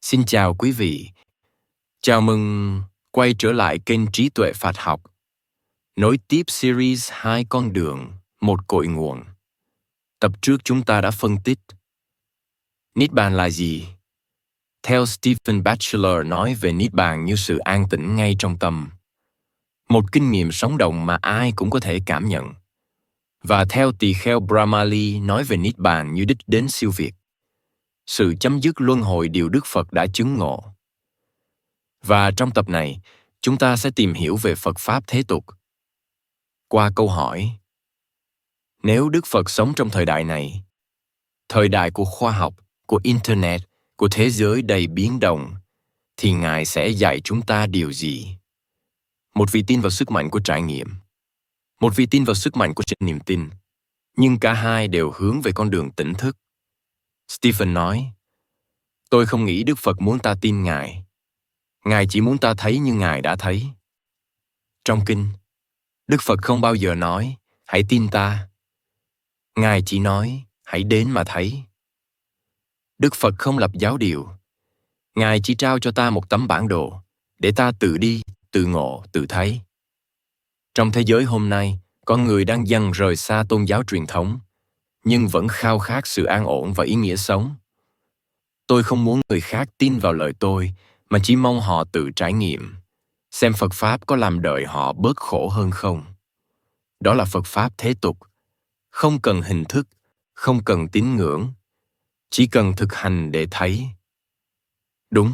Xin chào quý vị. Chào mừng quay trở lại kênh Trí Tuệ Phật Học. Nối tiếp series 2 con đường, một cội nguồn. Tập trước chúng ta đã phân tích Niết Bàn là gì? Theo Stephen Batchelor nói về Niết Bàn như sự an tĩnh ngay trong tâm. Một kinh nghiệm sống động mà ai cũng có thể cảm nhận. Và theo tỳ kheo Brahmali nói về Niết Bàn như đích đến siêu việt. Sự chấm dứt luân hồi điều Đức Phật đã chứng ngộ. Và trong tập này, chúng ta sẽ tìm hiểu về Phật Pháp thế tục. Qua câu hỏi, nếu Đức Phật sống trong thời đại này, thời đại của khoa học, của Internet, của thế giới đầy biến động, thì Ngài sẽ dạy chúng ta điều gì? Một vị tin vào sức mạnh của trải nghiệm, một vị tin vào sức mạnh của niềm tin, nhưng cả hai đều hướng về con đường tỉnh thức. Stephen nói, tôi không nghĩ Đức Phật muốn ta tin Ngài. Ngài chỉ muốn ta thấy như Ngài đã thấy. Trong kinh, Đức Phật không bao giờ nói, hãy tin ta. Ngài chỉ nói, hãy đến mà thấy. Đức Phật không lập giáo điều. Ngài chỉ trao cho ta một tấm bản đồ, để ta tự đi, tự ngộ, tự thấy. Trong thế giới hôm nay, con người đang dần rời xa tôn giáo truyền thống, nhưng vẫn khao khát sự an ổn và ý nghĩa sống. Tôi không muốn người khác tin vào lời tôi, mà chỉ mong họ tự trải nghiệm, xem Phật Pháp có làm đời họ bớt khổ hơn không. Đó là Phật Pháp thế tục, không cần hình thức, không cần tín ngưỡng, chỉ cần thực hành để thấy. Đúng,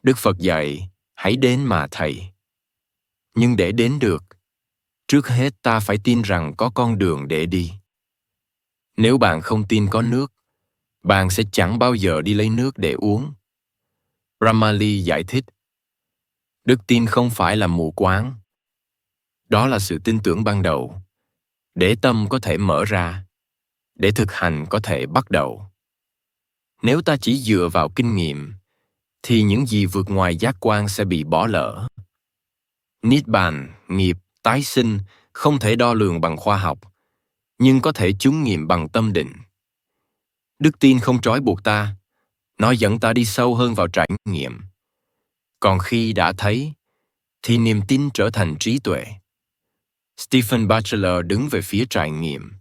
Đức Phật dạy, hãy đến mà thầy. Nhưng để đến được, trước hết ta phải tin rằng có con đường để đi. Nếu bạn không tin có nước, bạn sẽ chẳng bao giờ đi lấy nước để uống. Brahmali giải thích, đức tin không phải là mù quáng. Đó là sự tin tưởng ban đầu, để tâm có thể mở ra, để thực hành có thể bắt đầu. Nếu ta chỉ dựa vào kinh nghiệm, thì những gì vượt ngoài giác quan sẽ bị bỏ lỡ. Niết bàn, nghiệp, tái sinh không thể đo lường bằng khoa học, nhưng có thể chứng nghiệm bằng tâm định. Đức tin không trói buộc ta, nó dẫn ta đi sâu hơn vào trải nghiệm. Còn khi đã thấy, thì niềm tin trở thành trí tuệ. Stephen Batchelor đứng về phía trải nghiệm.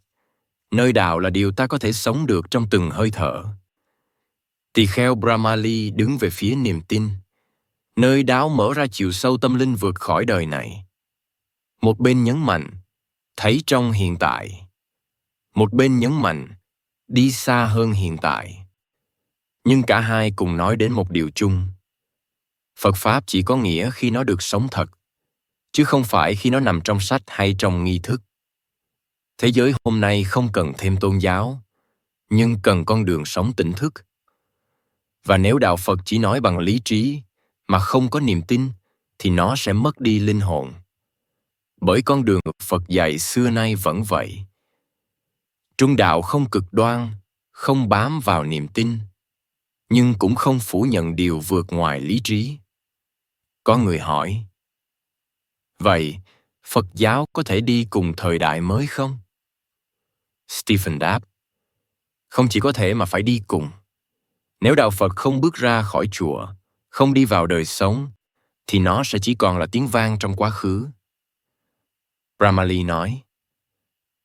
Nơi đạo là điều ta có thể sống được trong từng hơi thở. Tỳ kheo Brahmali đứng về phía niềm tin. Nơi đạo mở ra chiều sâu tâm linh vượt khỏi đời này. Một bên nhấn mạnh, thấy trong hiện tại. Một bên nhấn mạnh, đi xa hơn hiện tại. Nhưng cả hai cùng nói đến một điều chung. Phật Pháp chỉ có nghĩa khi nó được sống thật, chứ không phải khi nó nằm trong sách hay trong nghi thức. Thế giới hôm nay không cần thêm tôn giáo, nhưng cần con đường sống tỉnh thức. Và nếu đạo Phật chỉ nói bằng lý trí, mà không có niềm tin, thì nó sẽ mất đi linh hồn. Bởi con đường Phật dạy xưa nay vẫn vậy. Trung đạo không cực đoan, không bám vào niềm tin, nhưng cũng không phủ nhận điều vượt ngoài lý trí. Có người hỏi, vậy Phật giáo có thể đi cùng thời đại mới không? Stephen đáp, không chỉ có thể mà phải đi cùng. Nếu đạo Phật không bước ra khỏi chùa, không đi vào đời sống, thì nó sẽ chỉ còn là tiếng vang trong quá khứ. Brahmali nói,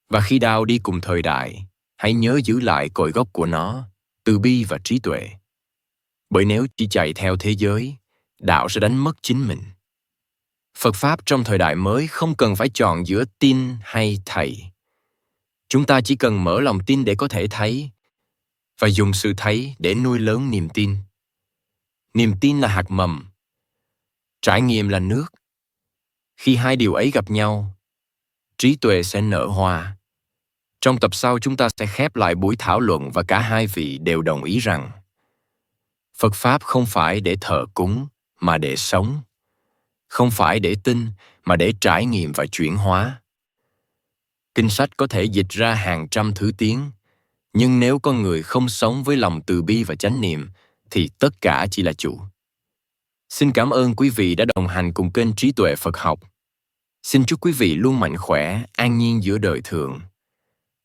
và khi đạo đi cùng thời đại, hãy nhớ giữ lại cội gốc của nó, từ bi và trí tuệ. Bởi nếu chỉ chạy theo thế giới, đạo sẽ đánh mất chính mình. Phật Pháp trong thời đại mới không cần phải chọn giữa tin hay thầy. Chúng ta chỉ cần mở lòng tin để có thể thấy, và dùng sự thấy để nuôi lớn niềm tin. Niềm tin là hạt mầm, trải nghiệm là nước. Khi hai điều ấy gặp nhau, trí tuệ sẽ nở hoa. Trong tập sau chúng ta sẽ khép lại buổi thảo luận và cả hai vị đều đồng ý rằng Phật Pháp không phải để thờ cúng mà để sống, không phải để tin mà để trải nghiệm và chuyển hóa. Kinh sách có thể dịch ra hàng trăm thứ tiếng, nhưng nếu con người không sống với lòng từ bi và chánh niệm, thì tất cả chỉ là chủ. Xin cảm ơn quý vị đã đồng hành cùng kênh Trí Tuệ Phật Học. Xin chúc quý vị luôn mạnh khỏe, an nhiên giữa đời thường.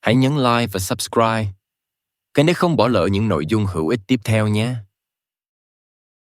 Hãy nhấn like và subscribe, kênh để không bỏ lỡ những nội dung hữu ích tiếp theo nhé.